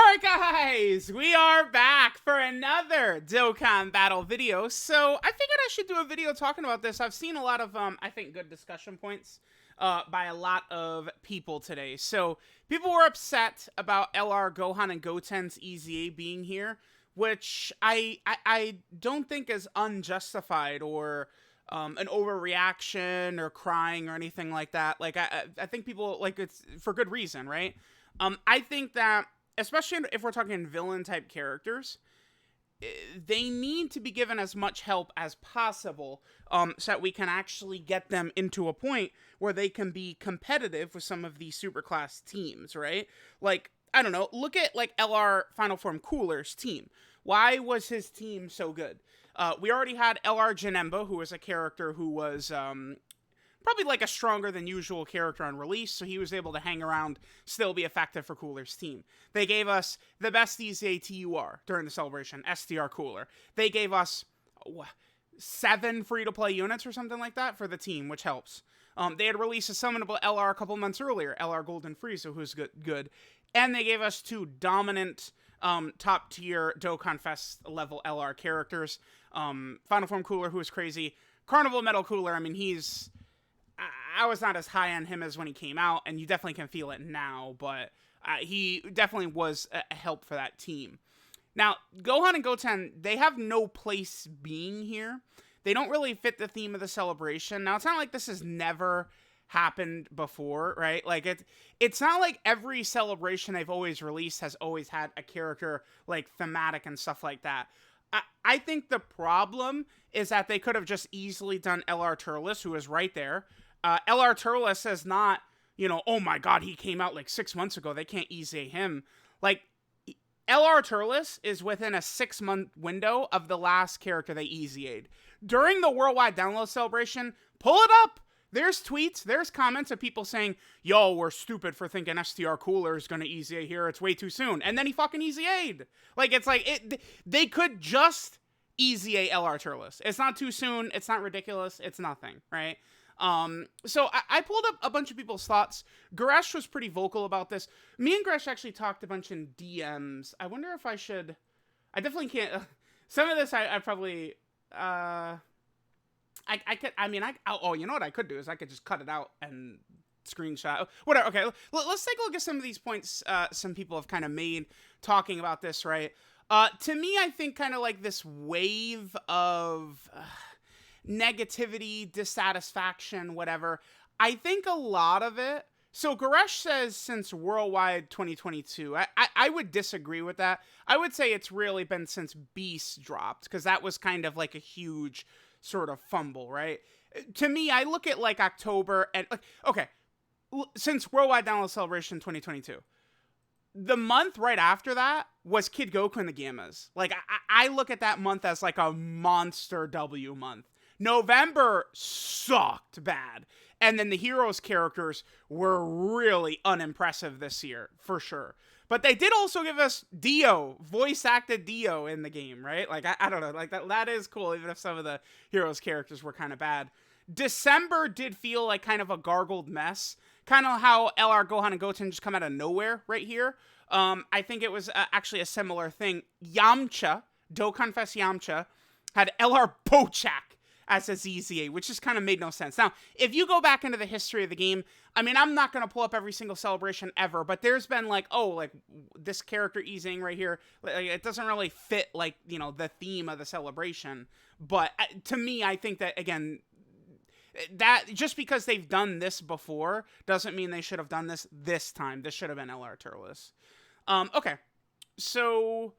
Alright guys, we are back for another Dokkan battle video. So I figured I should do a video talking about this. I've seen a lot of, I think, good discussion points by a lot of people today. So people were upset about LR, Gohan, and Goten's EZA being here, which I don't think is unjustified or an overreaction or crying or anything like that. Like, I think people, like, it's for good reason, right? I think that, especially if we're talking villain type characters, they need to be given as much help as possible so that we can actually get them into a point where they can be competitive with some of these superclass teams, right? Like, I don't know, look at like LR Final Form Cooler's team. Why was his team so good? We already had LR Janemba, who was a character who was probably like a stronger than usual character on release, so he was able to hang around, still be effective for Cooler's team. They gave us the best EZA TUR during the celebration, STR Cooler. They gave us 7 free-to-play units or something like that for the team, which helps. They had released a summonable LR a couple months earlier, LR Golden Frieza, who's good. And they gave us 2 dominant top-tier Dokkan Fest level LR characters. Final Form Cooler, who is crazy. Carnival Metal Cooler, I mean, I was not as high on him as when he came out, and you definitely can feel it now, but he definitely was a help for that team. Now, Gohan and Goten, they have no place being here. They don't really fit the theme of the celebration. Now, it's not like this has never happened before, right? Like, it's not like every celebration they've always released has always had a character, like, thematic and stuff like that. I think the problem is that they could have just easily done LR Turles, who is right there. LR Turles is not, oh my god, he came out like 6 months ago, they can't EZA him. Like, LR Turles is within a 6-month window of the last character they EZA'd. During the worldwide download celebration, pull it up! There's tweets, there's comments of people saying, yo, we're stupid for thinking STR Cooler is gonna EZA here, it's way too soon. And then he fucking EZA'd. Like, it's like, they could just EZA LR Turles. It's not too soon, it's not ridiculous, it's nothing, right? So I pulled up a bunch of people's thoughts. Goresh was pretty vocal about this. Me and Goresh actually talked a bunch in DMs. I wonder if I should, I definitely can't, some of this I probably, I could, I mean, oh, you know what I could do is I could just cut it out and screenshot, whatever. Okay, let's take a look at some of these points some people have kind of made talking about this, right? To me, I think kind of like this wave of negativity, dissatisfaction, whatever. I think a lot of it, so Goresh says since Worldwide 2022, I would disagree with that. I would say it's really been since Beast dropped, because that was kind of like a huge sort of fumble, right? To me, I look at like October and like, okay, since Worldwide Download Celebration 2022, the month right after that was Kid Goku and the Gammas. Like, I look at that month as like a monster W month. November sucked bad. And then the Heroes characters were really unimpressive this year, for sure. But they did also give us Dio, voice-acted Dio in the game, right? Like, I don't know, like, that is cool, even if some of the Heroes characters were kind of bad. December did feel like kind of a gargled mess. Kind of how LR Gohan and Goten just come out of nowhere right here. I think it was actually a similar thing. Yamcha, Dokkan Fest Yamcha, had LR Bochak as a ZZA, which just kind of made no sense. Now, if you go back into the history of the game, I mean, I'm not going to pull up every single celebration ever, but there's been like, oh, like this character easing right here, like, it doesn't really fit like, the theme of the celebration. But to me, I think that, again, that just because they've done this before doesn't mean they should have done this time. This should have been LR Turles. Okay, so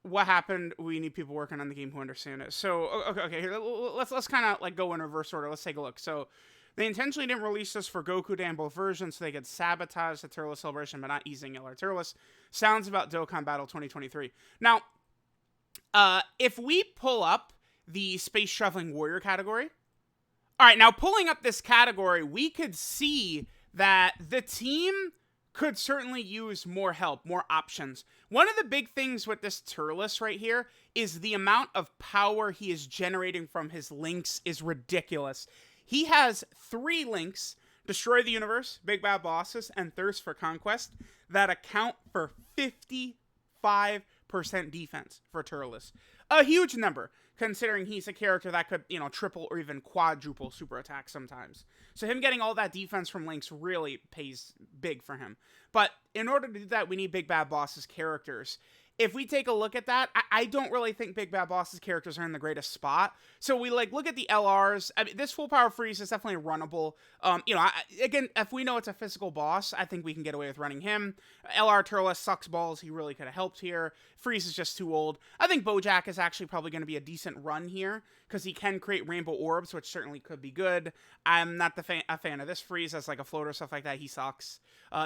what happened? We need people working on the game who understand it. So, okay, here, let's kind of like go in reverse order. Let's take a look. So, they intentionally didn't release this for Goku Day in both versions so they could sabotage the Turles celebration by not easing LR Turles. Sounds about Dokkan Battle 2023. Now, if we pull up the Space Traveling Warrior category, all right, now pulling up this category, we could see that the team could certainly use more help, more options. One of the big things with this Turles right here is the amount of power he is generating from his links is ridiculous. He has 3 links Destroy the universe, big bad bosses, and thirst for conquest that account for 55% defense for Turles. A huge number, considering he's a character that could, triple or even quadruple super attack sometimes. So him getting all that defense from Lynx really pays big for him. But in order to do that, we need Big Bad Boss's characters. If we take a look at that, I don't really think Big Bad Boss's characters are in the greatest spot. So we look at the LRs. I mean, this full power freeze is definitely runnable. Again, if we know it's a physical boss, I think we can get away with running him. LR Turles sucks balls. He really could have helped here. Freeze is just too old. I think Bojack is actually probably going to be a decent run here because he can create rainbow orbs, which certainly could be good. I'm not a fan of this freeze as like a floater, stuff like that. He sucks.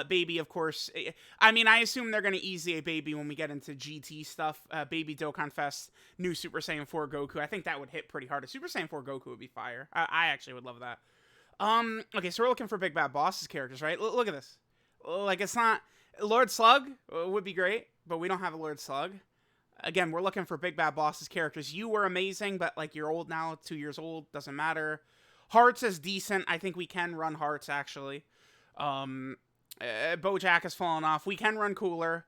Baby, of course. I mean, I assume they're going to easy a Baby when we get into GT stuff. Baby Dokkan Fest, new Super Saiyan 4 Goku. I think that would hit pretty hard. A Super Saiyan 4 Goku would be fire. I actually would love that. Okay, so we're looking for Big Bad Boss's characters, right? Look at this. Like, it's not... Lord Slug would be great, but we don't have a Lord Slug. Again, we're looking for Big Bad Boss's characters. You were amazing, but, like, you're old now. 2 years old. Doesn't matter. Hearts is decent. I think we can run Hearts, actually. Bojack has fallen off. We can run Cooler.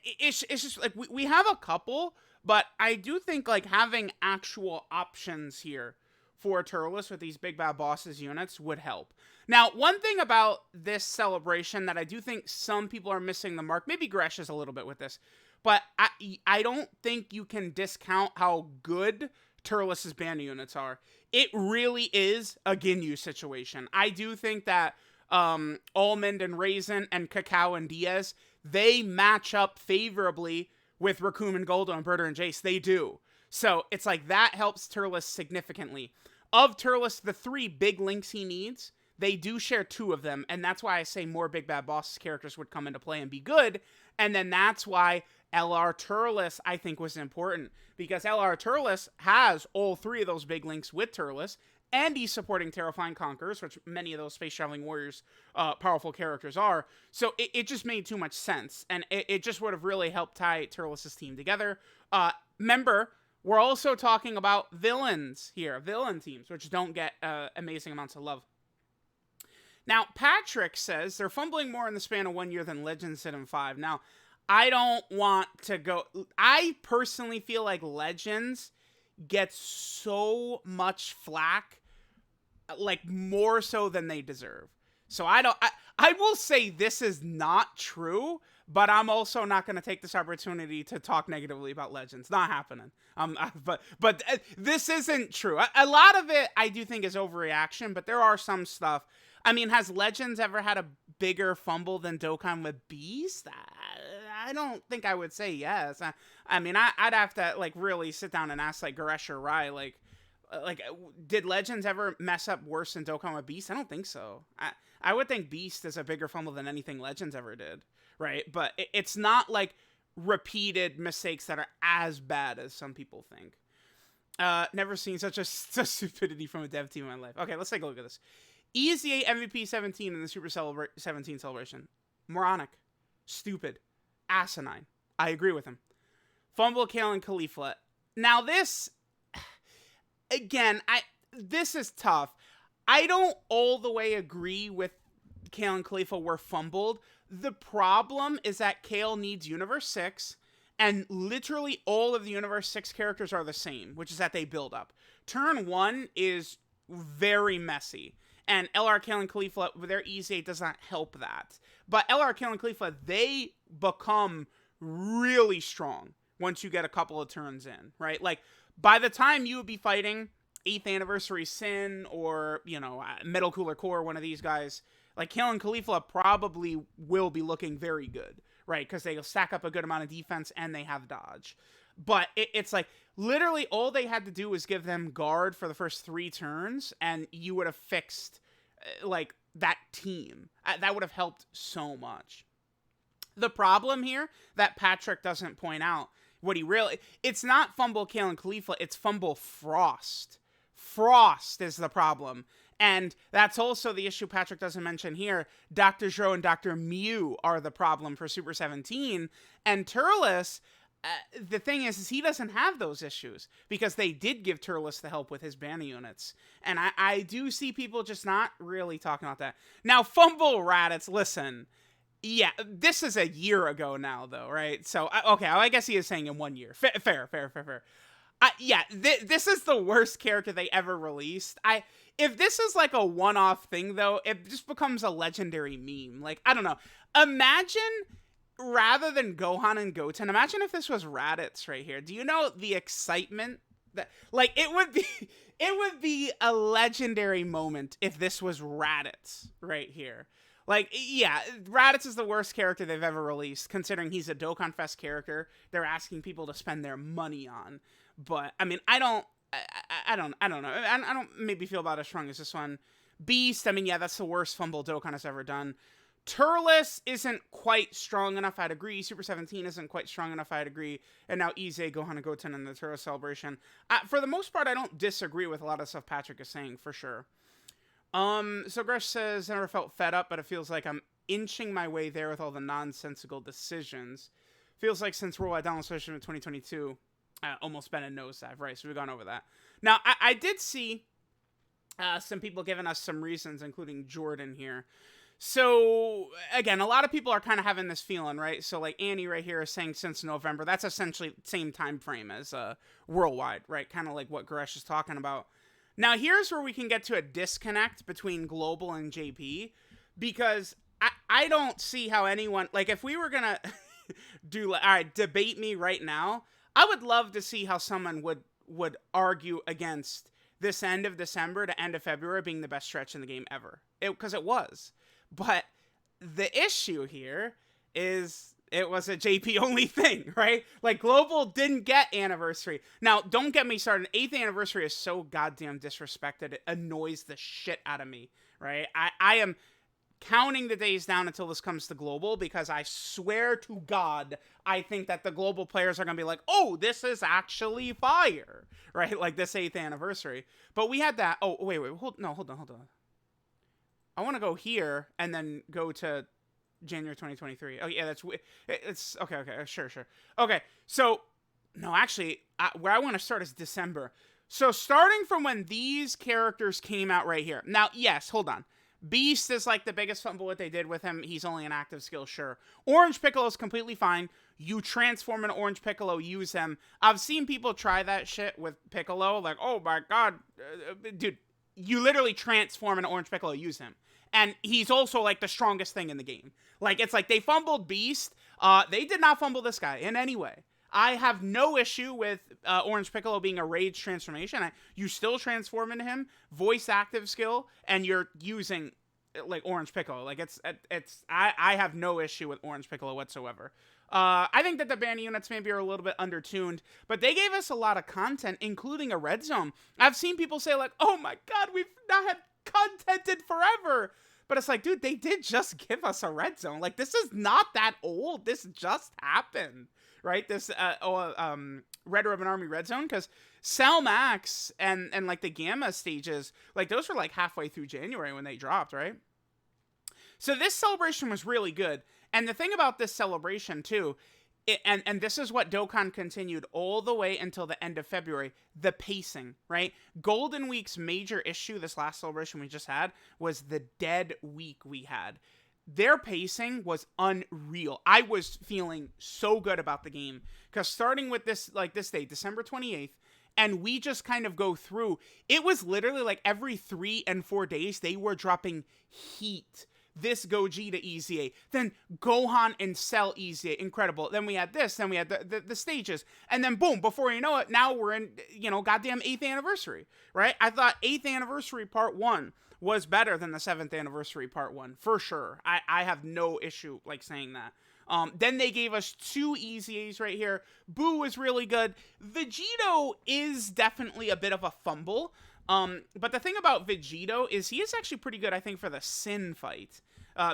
It's just, like, we have a couple, but I do think, like, having actual options here for Turles with these Big Bad Bosses units would help. Now, one thing about this celebration that I do think some people are missing the mark, maybe Gresh is a little bit with this, but I don't think you can discount how good Turles' banner units are. It really is a Ginyu situation. I do think that Almond and Raisin and Cacao and Diaz, they match up favorably with Raccoon and Goldo and Berter and Jace. They do. So it's like that helps Turles significantly. Of Turles, the 3 big links he needs, they do share 2 of them. And that's why I say more Big Bad Boss characters would come into play and be good. And then that's why LR Turles, I think, was important. Because LR Turles has all 3 of those big links with Turles. And he's supporting Terrifying Conquerors, which many of those Space Traveling Warriors powerful characters are. So it just made too much sense. And it just would have really helped tie Turles' team together. Remember, we're also talking about villains here. Villain teams, which don't get amazing amounts of love. Now, Patrick says they're fumbling more in the span of 1 year than Legends did in 5. Now, I don't want to go... I personally feel like Legends gets so much flack, like more so than they deserve. So I will say this is not true, but I'm also not going to take this opportunity to talk negatively about Legends. Not happening. But this isn't true. A lot of it I do think is overreaction, but there are some stuff. I mean, has Legends ever had a bigger fumble than Dokkan with Beast? I don't think I would say yes. I mean, I'd have to like really sit down and ask like Goresh or Rai, like did Legends ever mess up worse than Dokkan with Beast? I don't think so. I would think Beast is a bigger fumble than anything Legends ever did, right? But it's not like repeated mistakes that are as bad as some people think. Never seen such stupidity from a dev team in my life. Okay, let's take a look at this. EZA MVP 17 in the Super 17 celebration. Moronic. Stupid. Asinine. I agree with him. Fumble, Kale, and Khalifa. Now this, again, this is tough. I don't all the way agree with Kale and Khalifa were fumbled. The problem is that Kale needs Universe 6, and literally all of the Universe 6 characters are the same, which is that they build up. Turn 1 is very messy. And LR, Kale, and Khalifa, their EZA does not help that. But LR, Kale, and Khalifa, they become really strong once you get a couple of turns in, right? Like, by the time you would be fighting 8th Anniversary Sin or, Metal Cooler Core, one of these guys, like, Kale and Khalifa probably will be looking very good, right? Because they'll stack up a good amount of defense and they have dodge. But it's like, literally all they had to do was give them guard for the first 3 turns, and you would have fixed, like, that team. That would have helped so much. The problem here that Patrick doesn't point out, it's not fumble Kale and Khalifa, it's fumble Frost. Frost is the problem. And that's also the issue Patrick doesn't mention here. Dr. Zhou and Dr. Mew are the problem for Super 17. And Turles, the thing is he doesn't have those issues because they did give Turles the help with his banner units. And I do see people just not really talking about that. Now, Fumble Raditz, listen, yeah, this is a year ago now, though, right? So, okay, I guess he is saying in 1 year. Fair. Yeah, this is the worst character they ever released. If this is like a one-off thing, though, it just becomes a legendary meme. Like, I don't know. Imagine, rather than Gohan and Goten, imagine if this was Raditz right here. Do you know the excitement that, like, it would be a legendary moment if this was Raditz right here. Like, yeah, Raditz is the worst character they've ever released, considering he's a Dokkan Fest character they're asking people to spend their money on. But, I mean, I don't know. I don't maybe feel about as strong as this one. Beast, I mean, yeah, that's the worst Fumble Dokkan has ever done. Turles isn't quite strong enough, I'd agree. Super 17 isn't quite strong enough, I'd agree. And now Ize, Gohan, and Goten in the Turles celebration. For the most part, I don't disagree with a lot of stuff Patrick is saying, for sure. So Gresh says, I never felt fed up, but it feels like I'm inching my way there with all the nonsensical decisions. Feels like since Worldwide Download Session in 2022, almost been a nosedive, right? So we've gone over that. Now, I did see some people giving us some reasons, including Jordan here. So, again, a lot of people are kind of having this feeling, right? So, like, Annie right here is saying since November. That's essentially the same time frame as Worldwide, right? Kind of like what Gresh is talking about. Now, here's where we can get to a disconnect between Global and JP, because I don't see how anyone, like, if we were going to do, all right, debate me right now, I would love to see how someone would argue against this end of December to end of February being the best stretch in the game ever. Because it was. But the issue here is it was a JP only thing, right? Like, Global didn't get Anniversary. Now, don't get me started. 8th Anniversary is so goddamn disrespected. It annoys the shit out of me, right? I am counting the days down until this comes to Global, because I swear to God, I think that the Global players are going to be like, oh, this is actually fire, right? Like this 8th Anniversary. But we had that. Oh, wait, hold on. I want to go here and then go to January 2023. Oh, yeah, it's okay, sure. Okay, so, no, actually, where I want to start is December. So, starting from when these characters came out right here. Now, yes, hold on. Beast is like the biggest fumble what they did with him. He's only an active skill, sure. Orange Piccolo is completely fine. You transform an Orange Piccolo, use him. I've seen people try that shit with Piccolo. Like, oh my god. Dude, you literally transform an Orange Piccolo, use him. And he's also, like, the strongest thing in the game. Like, it's like they fumbled Beast. They did not fumble this guy in any way. I have no issue with Orange Piccolo being a rage transformation. You still transform into him, voice active skill, and you're using, like, Orange Piccolo. Like, I have no issue with Orange Piccolo whatsoever. I think that the banner units maybe are a little bit undertuned, but they gave us a lot of content, including a red zone. I've seen people say, like, oh my god, we've not had contented forever. But it's like, dude, they did just give us a red zone. Like, this is not that old. This just happened, right? This Red Ribbon Army red zone, because Cell Max and like the Gamma stages, like, those were like halfway through January when they dropped, right? So this celebration was really good. And the thing about this celebration too, and this is what Dokkan continued all the way until the end of February, the pacing, right? Golden Week's major issue this last celebration we just had was the dead week we had. Their pacing was unreal. I was feeling so good about the game, because starting with this day, December 28th, and we just kind of go through, it was literally like every 3 and 4 days they were dropping heat. This Gogeta EZA, then Gohan and Cell EZA, incredible. Then we had this, then we had the stages, and then boom, before you know it, now we're in, goddamn 8th Anniversary, right? I thought 8th Anniversary Part 1 was better than the 7th Anniversary Part 1, for sure. I have no issue, like, saying that. Then they gave us 2 EZAs right here. Boo was really good. Vegito is definitely a bit of a fumble. But the thing about Vegito is he is actually pretty good, I think, for the Sin fight.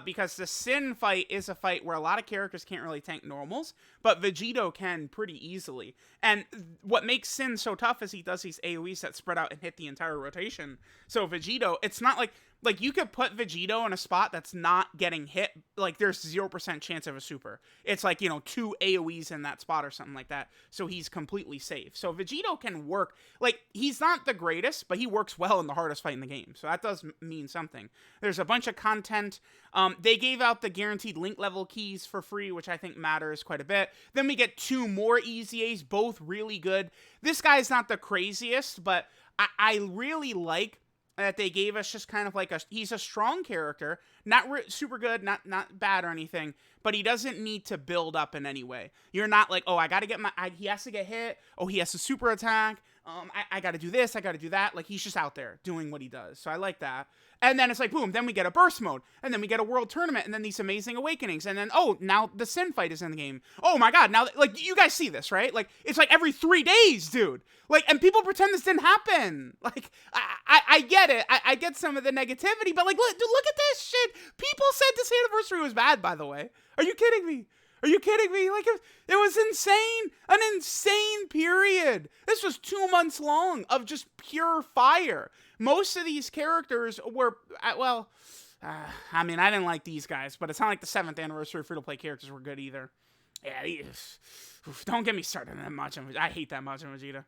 Because the Sin fight is a fight where a lot of characters can't really tank normals, but Vegito can pretty easily. And what makes Sin so tough is he does these AoEs that spread out and hit the entire rotation. So Vegito, it's not like like, you could put Vegito in a spot that's not getting hit. Like, there's 0% chance of a super. It's like, 2 AoEs in that spot or something like that. So he's completely safe. So Vegito can work. Like, he's not the greatest, but he works well in the hardest fight in the game. So that does mean something. There's a bunch of content. They gave out the guaranteed link level keys for free, which I think matters quite a bit. Then we get 2 more EZAs, both really good. This guy's not the craziest, but I really like that they gave us just kind of like he's a strong character, not super good, not bad or anything, but he doesn't need to build up in any way. You're not like, oh, I got to get he has to get hit. Oh, he has to super attack. I got to do this. I got to do that. Like, he's just out there doing what he does. So I like that. And then it's like, boom, then we get a burst mode, and then we get a world tournament, and then these amazing awakenings, and then, oh, now the Sin fight is in the game. Oh my god, now, like, you guys see this, right? Like, it's like every 3 days, dude. Like, and people pretend this didn't happen. Like, I get it. I get some of the negativity, but, like, look at this shit. People said this anniversary was bad, by the way. Are you kidding me? Are you kidding me? Like, it was insane. An insane period. This was 2 months long of just pure fire. Most of these characters were, I mean, I didn't like these guys, but it's not like the 7th anniversary free-to-play characters were good either. Yeah, don't get me started on that Machin. I hate that Machin Vegeta.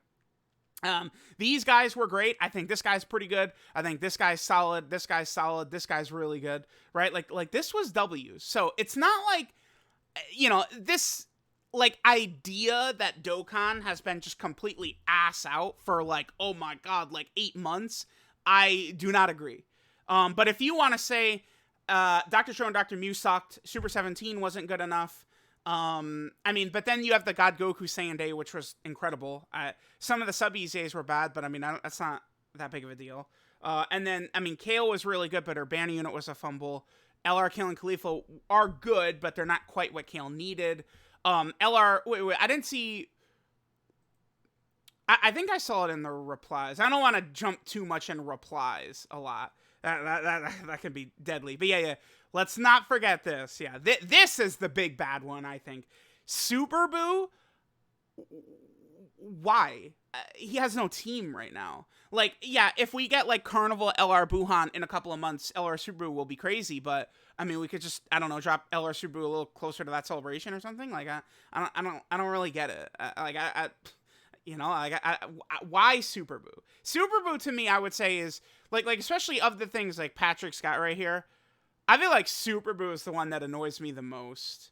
These guys were great. I think this guy's pretty good. I think this guy's solid. This guy's solid. This guy's really good, right? Like this was W's. So it's not like, this, like, idea that Dokkan has been just completely ass out for, like, oh my god, like 8 months. I do not agree. But if you want to say, Dr. Show and Dr. Mew sucked, Super 17 wasn't good enough. I mean, but then you have the God Goku Saiyan Day, which was incredible. Some of the sub EZAs were bad, but I mean, that's not that big of a deal. And then, I mean, Kale was really good, but her banner unit was a fumble. LR, Kale, and Khalifa are good, but they're not quite what Kale needed. LR, wait, I didn't see... I think I saw it in the replies. I don't want to jump too much in replies a lot. That could be deadly. But yeah. Let's not forget this. Yeah, this is the big bad one, I think. Super Boo? Why? He has no team right now. Like, yeah, if we get, like, Carnival LR Buhan in a couple of months, LR Super Boo will be crazy, but, I mean, we could just, I don't know, drop LR Super Boo a little closer to that celebration or something. Like, I don't really get it. Why Super Boo? Super Boo, to me, I would say is, like, especially of the things, like, Patrick's got right here, I feel like Super Boo is the one that annoys me the most.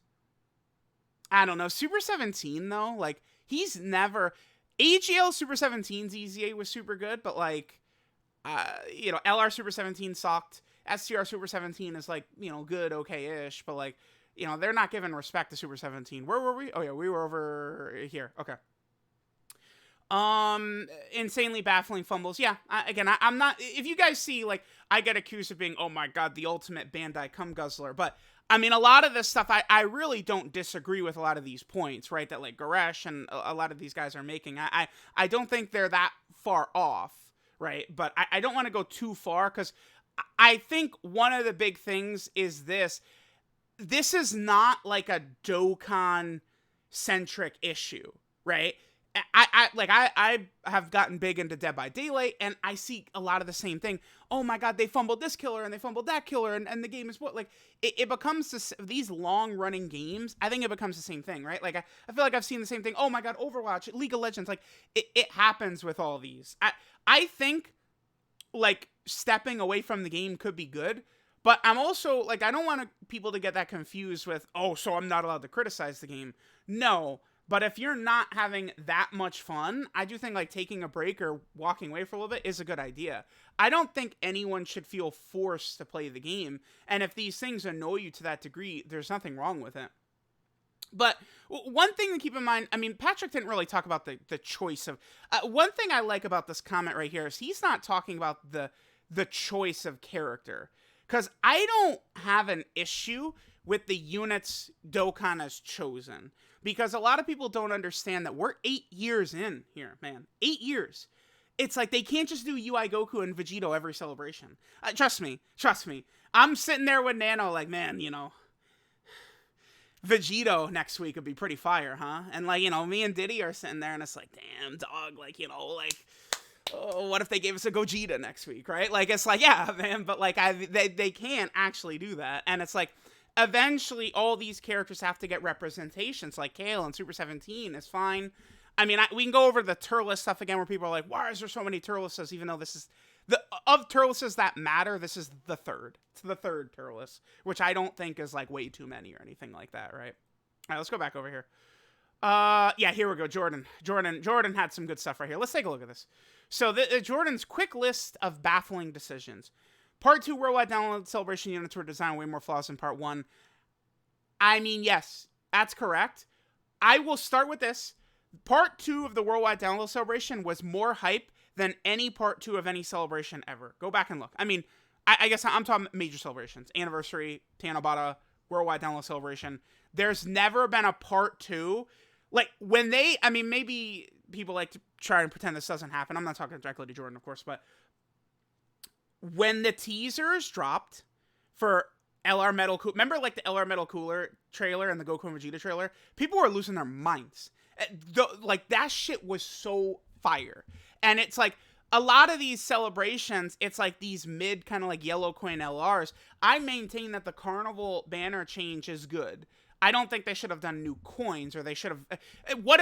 I don't know. Super 17, though, like, he's never... AGL Super 17's EZA was super good, but, like, LR Super 17 sucked. STR Super 17 is, like, good, okay-ish, but, like, they're not giving respect to Super 17. Where were we? Oh, yeah, we were over here. Okay. Insanely baffling fumbles. Yeah, I'm not... If you guys see, like, I get accused of being, oh my god, the ultimate Bandai cum guzzler, but... I mean, a lot of this stuff, I really don't disagree with a lot of these points, right? That, like, Goresh and a lot of these guys are making. I don't think they're that far off, right? But I don't want to go too far, because I think one of the big things is this. This is not, like, a Dokkan-centric issue, right? I have gotten big into Dead by Daylight, and I see a lot of the same thing. Oh my god, they fumbled this killer, and they fumbled that killer, and the game is what? Like, it becomes these long-running games, I think it becomes the same thing, right? Like, I feel like I've seen the same thing. Oh my god, Overwatch, League of Legends, like, it happens with all these. I think, like, stepping away from the game could be good, but I'm also, like, I don't want people to get that confused with, oh, so I'm not allowed to criticize the game. No. But if you're not having that much fun, I do think, like, taking a break or walking away for a little bit is a good idea. I don't think anyone should feel forced to play the game. And if these things annoy you to that degree, there's nothing wrong with it. But one thing to keep in mind, I mean, Patrick didn't really talk about the choice of... one thing I like about this comment right here is he's not talking about the choice of character. Because I don't have an issue with the units Dokkan has chosen. Because a lot of people don't understand that we're 8 years in here, man. 8 years. It's like they can't just do UI Goku and Vegito every celebration. Trust me. I'm sitting there with Nano like, man, Vegito next week would be pretty fire, huh? And, like, me and Diddy are sitting there and it's like, damn, dog, like, like, oh, what if they gave us a Gogeta next week, right? Like, it's like, yeah, man, but like, they can't actually do that. And it's like, eventually all these characters have to get representations. Like Kale and Super 17 is fine. I mean, we can go over the Turles stuff again where people are like, why is there so many Turleses, even though this is of Turleses that matter, this is the third. It's the third Turles, which I don't think is like way too many or anything like that, right? All right, let's go back over here. Yeah, here we go. Jordan had some good stuff right here. Let's take a look at this. So Jordan's quick list of baffling decisions. Part 2 worldwide download celebration units were designed way more flaws than Part 1. I mean, yes, that's correct. I will start with this. Part 2 of the worldwide download celebration was more hype than any Part 2 of any celebration ever. Go back and look. I mean, I guess I'm talking major celebrations. Anniversary, Tanabata, worldwide download celebration. There's never been a Part 2. Like, when they, I mean, maybe people like to try and pretend this doesn't happen. I'm not talking directly to Jordan, of course, but when the teasers dropped for LR Metal Cooler, remember like the LR Metal Cooler trailer and the Goku and Vegeta trailer? People were losing their minds. Like, that shit was so fire. And it's like, a lot of these celebrations, it's like these mid kind of like yellow coin LRs. I maintain that the Carnival banner change is good. I don't think they should have done new coins, or they should have, what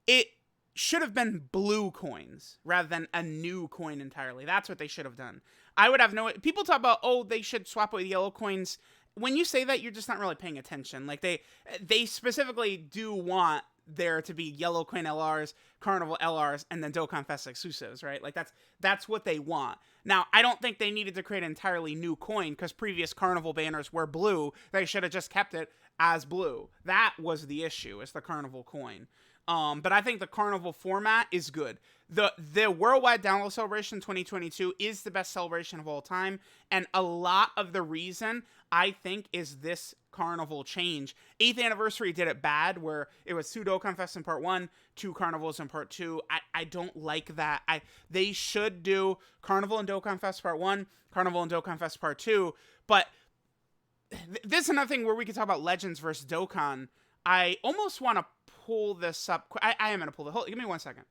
it should have been blue coins rather than a new coin entirely. That's what they should have done. I would have people talk about, oh, they should swap with yellow coins. When you say that, you're just not really paying attention. Like, they specifically do want there to be yellow coin LRs, Carnival LRs, and then Dokkan Fest exclusives, right? Like, that's what they want. Now, I don't think they needed to create an entirely new coin, because previous Carnival banners were blue. They should have just kept it as blue. That was the issue, is the Carnival coin. But I think the Carnival format is good. The Worldwide Download Celebration 2022 is the best celebration of all time, and a lot of the reason, I think, is this Carnival change. 8th Anniversary did it bad, where it was 2 Dokkan Fest in Part 1, 2 Carnivals in Part 2. I don't like that. They should do Carnival and Dokkan Fest Part 1, Carnival and Dokkan Fest Part 2, but this is another thing where we could talk about Legends versus Dokkan. I almost want to pull this up. I am going to pull give me 1 second.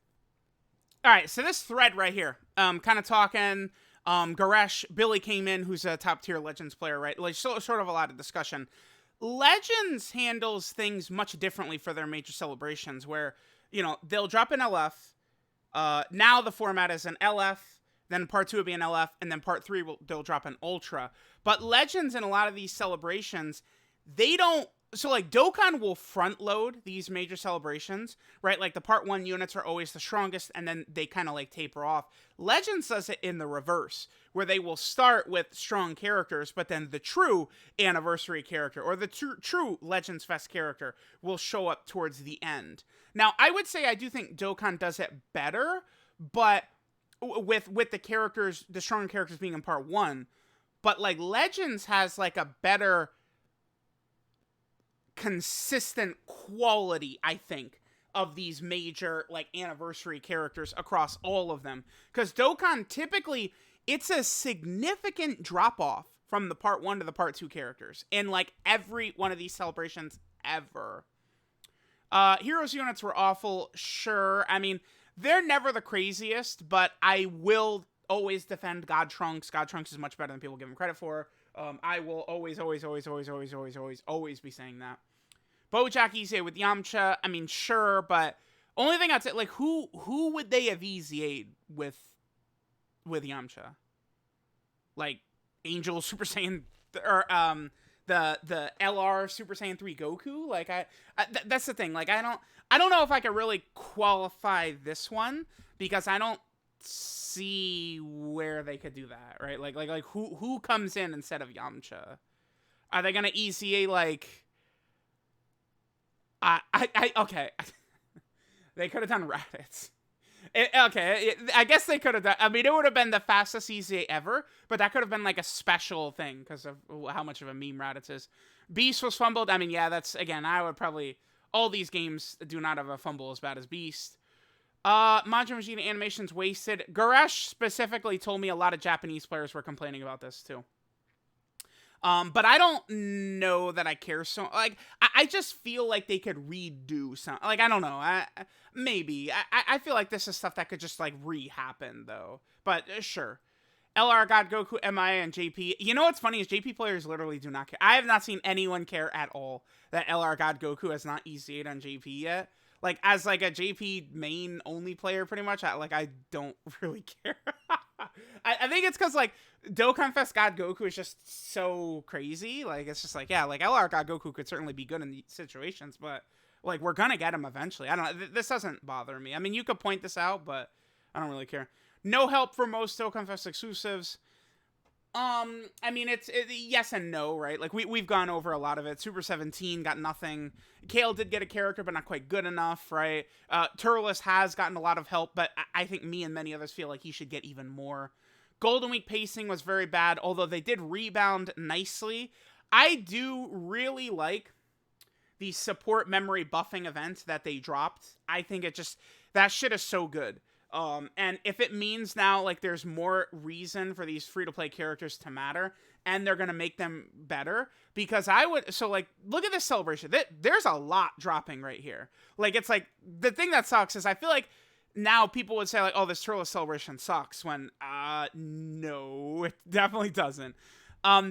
All right, so this thread right here, kind of talking, Garesh, Billy came in, who's a top tier Legends player, right? Like, sort of a lot of discussion. Legends handles things much differently for their major celebrations, where, you know, they'll drop an LF. Now the format is an LF, then Part 2 will be an LF, and then Part 3 they'll drop an Ultra. But Legends in a lot of these celebrations, they don't. So, like, Dokkan will front load these major celebrations, right? Like, the Part 1 units are always the strongest, and then they kind of, like, taper off. Legends does it in the reverse, where they will start with strong characters, but then the true anniversary character, or the true Legends Fest character, will show up towards the end. Now, I would say I do think Dokkan does it better, but with the characters, the strong characters being in Part 1, but, like, Legends has, like, a better consistent quality, I think, of these major, like, anniversary characters across all of them. Because Dokkan, typically, it's a significant drop-off from the Part 1 to the Part 2 characters in, like, every one of these celebrations ever. Heroes units were awful, sure. I mean, they're never the craziest, but I will always defend God Trunks. God Trunks is much better than people give him credit for. I will always be saying that. Bojack Easy with Yamcha, I mean, sure, but only thing I'd say, like, who would they have EZA'd with Yamcha? Like, Angel Super Saiyan, or the LR Super Saiyan 3 Goku? Like, that's the thing. Like, I don't know if I could really qualify this one, because I don't see where they could do that, right? Like who comes in instead of Yamcha? Are they gonna ECA, like, okay. They could have done Raditz. I guess they could have done. I mean, it would have been the fastest ECA ever, but that could have been like a special thing because of how much of a meme Raditz is. Beast was fumbled. I mean, yeah, that's, again, I would probably, all these games do not have a fumble as bad as Beast. Majin Vegeta animations wasted. Garesh specifically told me a lot of Japanese players were complaining about this too. But I don't know that I care so. Like, I just feel like they could redo some. Like, I don't know. Maybe. I feel like this is stuff that could just like re-happen though. But sure. LR, God, Goku, MIA, and JP. You know what's funny is JP players literally do not care. I have not seen anyone care at all that LR, God, Goku has not ECA'd on JP yet. Like, as like a JP main only player, pretty much, I don't really care. I think it's because like Dokkan Fest God Goku is just so crazy. Like, it's just like, yeah, like LR God Goku could certainly be good in these situations, but like we're gonna get him eventually. I don't know. This doesn't bother me. I mean, you could point this out, but I don't really care. No help for most Dokkan Fest exclusives. I mean, it's yes and no, right? Like, we've gone over a lot of it. Super 17 got nothing. Kale did get a character, but not quite good enough, right? Turles has gotten a lot of help, but I think me and many others feel like he should get even more. Golden Week pacing was very bad, although they did rebound nicely. I do really like the support memory buffing event that they dropped. I think that shit is so good. And if it means now, like, there's more reason for these free-to-play characters to matter, and they're gonna make them better, because like, look at this celebration. There's a lot dropping right here. Like, it's like, the thing that sucks is I feel like now people would say, like, oh, this Turles celebration sucks, when, no, it definitely doesn't.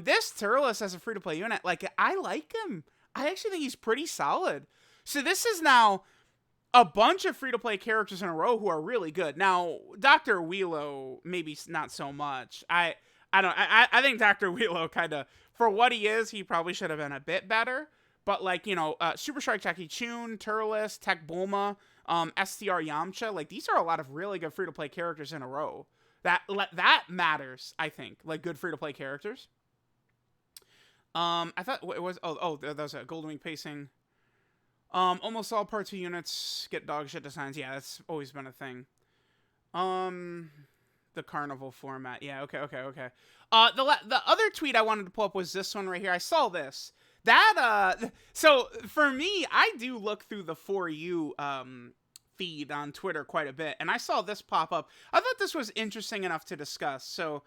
This Turles as a free-to-play unit, like, I like him. I actually think he's pretty solid. So this is now a bunch of free-to-play characters in a row who are really good. Now, Dr. Wheelo, maybe not so much. I think Dr. Wheelo kind of, for what he is, he probably should have been a bit better. But, like, you know, Super Strike Jackie Chun, Turles, Tech Bulma, STR Yamcha, like, these are a lot of really good free-to-play characters in a row. That matters, I think. Like, good free-to-play characters. I thought it was, that was a Golden Week pacing. Almost all Part 2 units get dog shit designs. Yeah, that's always been a thing. The carnival format. Yeah, okay. The other tweet I wanted to pull up was this one right here. I saw this. So for me, I do look through the For You, feed on Twitter quite a bit, and I saw this pop up. I thought this was interesting enough to discuss. So,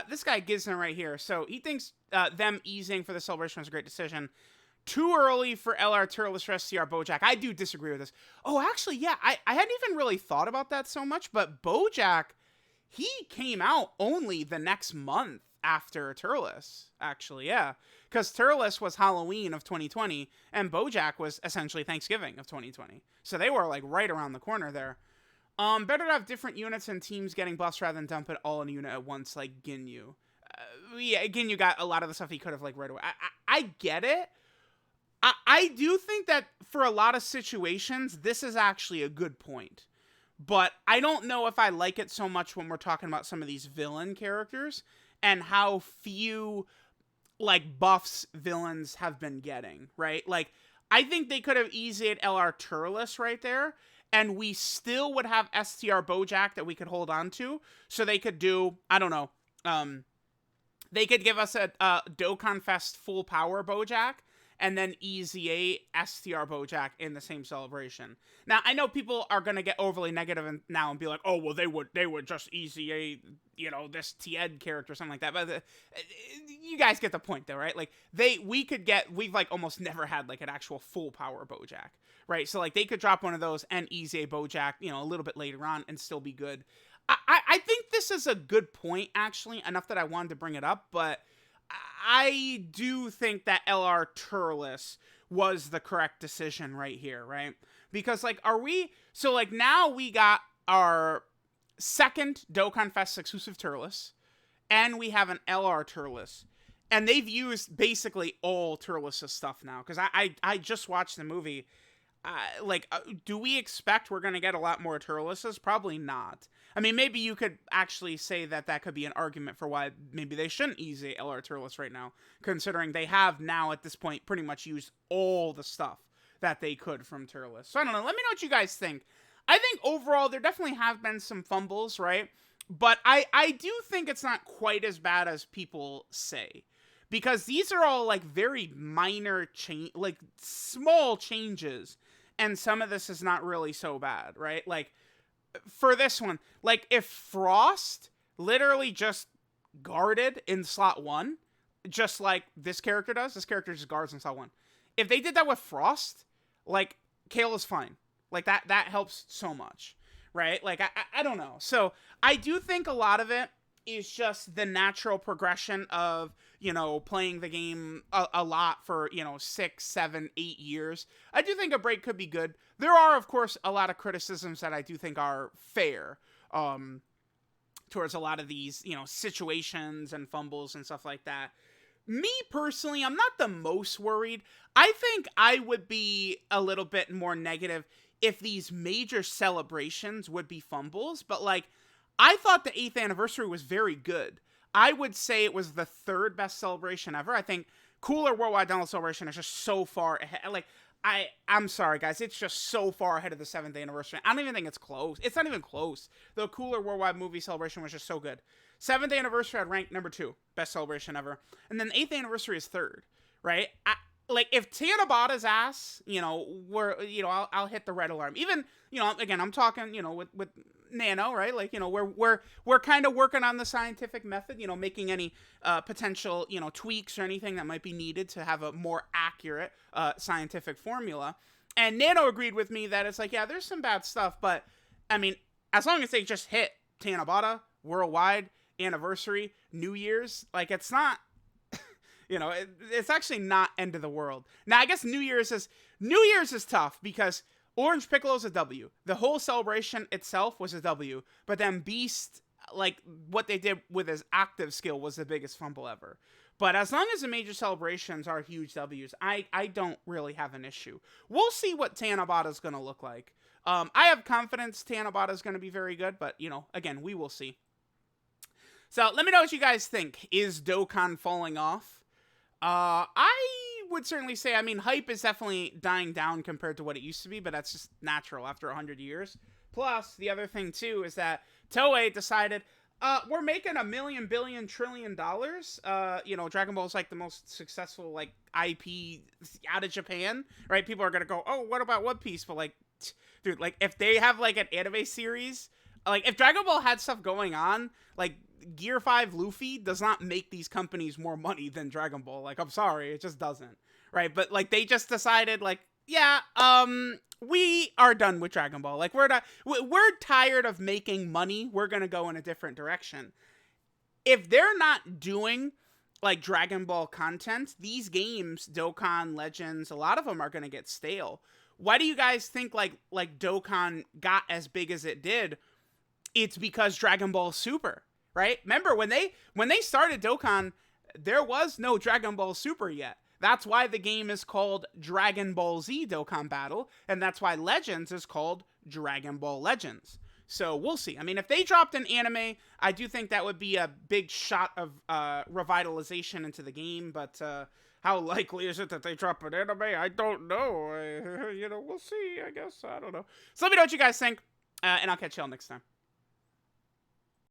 this guy Gizna right here. So he thinks, them easing for the celebration was a great decision. Too early for LR Turles for STR Bojack. I do disagree with this. Oh, actually, yeah, I hadn't even really thought about that so much, but Bojack, he came out only the next month after Turles, actually, yeah. Because Turles was Halloween of 2020, and Bojack was essentially Thanksgiving of 2020. So they were, like, right around the corner there. Better to have different units and teams getting buffs rather than dump it all in a unit at once, like Ginyu. Yeah, Ginyu got a lot of the stuff he could have, like, right away. I get it. I do think that for a lot of situations, this is actually a good point. But I don't know if I like it so much when we're talking about some of these villain characters and how few, like, buffs villains have been getting, right? Like, I think they could have easied LR Turles right there, and we still would have STR Bojack that we could hold on to, so they could do, I don't know, they could give us a Dokkan Fest full power Bojack, and then EZA STR Bojack in the same celebration. Now, I know people are going to get overly negative now and be like, oh, well, they would just EZA, you know, this Tied character or something like that. But you guys get the point, though, right? Like, we've, like, almost never had, like, an actual full power Bojack, right? So, like, they could drop one of those and EZA Bojack, you know, a little bit later on and still be good. I think this is a good point, actually, enough that I wanted to bring it up, but I do think that LR Turles was the correct decision right here, right? Because, like, now we got our second Dokkan Fest exclusive Turles, and we have an LR Turles, and they've used basically all Turles' stuff now, because I just watched the movie. Do we expect we're going to get a lot more Turles? Probably not. I mean, maybe you could actually say that could be an argument for why maybe they shouldn't use a LR Turles right now, considering they have now at this point pretty much used all the stuff that they could from Turles. So I don't know. Let me know what you guys think. I think overall there definitely have been some fumbles, right? But I do think it's not quite as bad as people say. Because these are all, like, very minor like, small changes. And some of this is not really so bad, right? Like, for this one, like, if Frost literally just guarded in slot 1, just like this character does. This character just guards in style 1. If they did that with Frost, like, Kale is fine. Like, that helps so much, right? Like, I don't know. So, I do think a lot of it is just the natural progression of, you know, playing the game a lot for, you know, 6, 7, 8 years. I do think a break could be good. There are, of course, a lot of criticisms that I do think are fair, towards a lot of these, you know, situations and fumbles and stuff like that. Me personally, I'm not the most worried. I think I would be a little bit more negative if these major celebrations would be fumbles, but like, I thought the 8th anniversary was very good. I would say it was the 3rd best celebration ever. I think Cooler Worldwide Download Celebration is just so far ahead. Like, I'm sorry, guys. It's just so far ahead of the 7th anniversary. I don't even think it's close. It's not even close. The Cooler Worldwide Movie Celebration was just so good. 7th anniversary, I'd rank number 2. Best celebration ever. And then 8th anniversary is 3rd, right? Like, if Tanabata's ass, you know, I'll hit the red alarm. Even, you know, again, I'm talking, you know, with Nano, right? Like, you know, we're kind of working on the scientific method, you know, making any potential, you know, tweaks or anything that might be needed to have a more accurate scientific formula. And Nano agreed with me that it's like, yeah, there's some bad stuff, but I mean, as long as they just hit Tanabata, Worldwide, Anniversary, New Year's, like, it's not, you know, it's actually not end of the world. Now, I guess New Year's is tough because Orange Piccolo's a W. The whole celebration itself was a W. But then Beast, like, what they did with his active skill was the biggest fumble ever. But as long as the major celebrations are huge W's, I don't really have an issue. We'll see what Tanabata's going to look like. I have confidence Tanabata's going to be very good, but, you know, again, we will see. So, let me know what you guys think. Is Dokkan falling off? I would certainly say, I mean, hype is definitely dying down compared to what it used to be, but that's just natural after 100 years. Plus, the other thing, too, is that Toei decided, we're making $1 million, billion, trillion. You know, Dragon Ball is, like, the most successful, like, IP out of Japan, right? People are gonna go, oh, what about One Piece? But, like, dude, like, if they have, like, an anime series, like, if Dragon Ball had stuff going on, like, Gear 5 Luffy does not make these companies more money than Dragon Ball. Like, I'm sorry, it just doesn't. Right? But, like, they just decided, like, yeah, we are done with Dragon Ball. Like, we're tired of making money. We're gonna go in a different direction. If they're not doing, like, Dragon Ball content, these games, Dokkan, Legends, a lot of them are gonna get stale. Why do you guys think, like Dokkan got as big as it did? It's because Dragon Ball Super. Right? Remember, when they started Dokkan, there was no Dragon Ball Super yet. That's why the game is called Dragon Ball Z Dokkan Battle, and that's why Legends is called Dragon Ball Legends. So, we'll see. I mean, if they dropped an anime, I do think that would be a big shot of revitalization into the game, but how likely is it that they drop an anime? I don't know. You know, we'll see, I guess. I don't know. So, let me know what you guys think, and I'll catch y'all next time.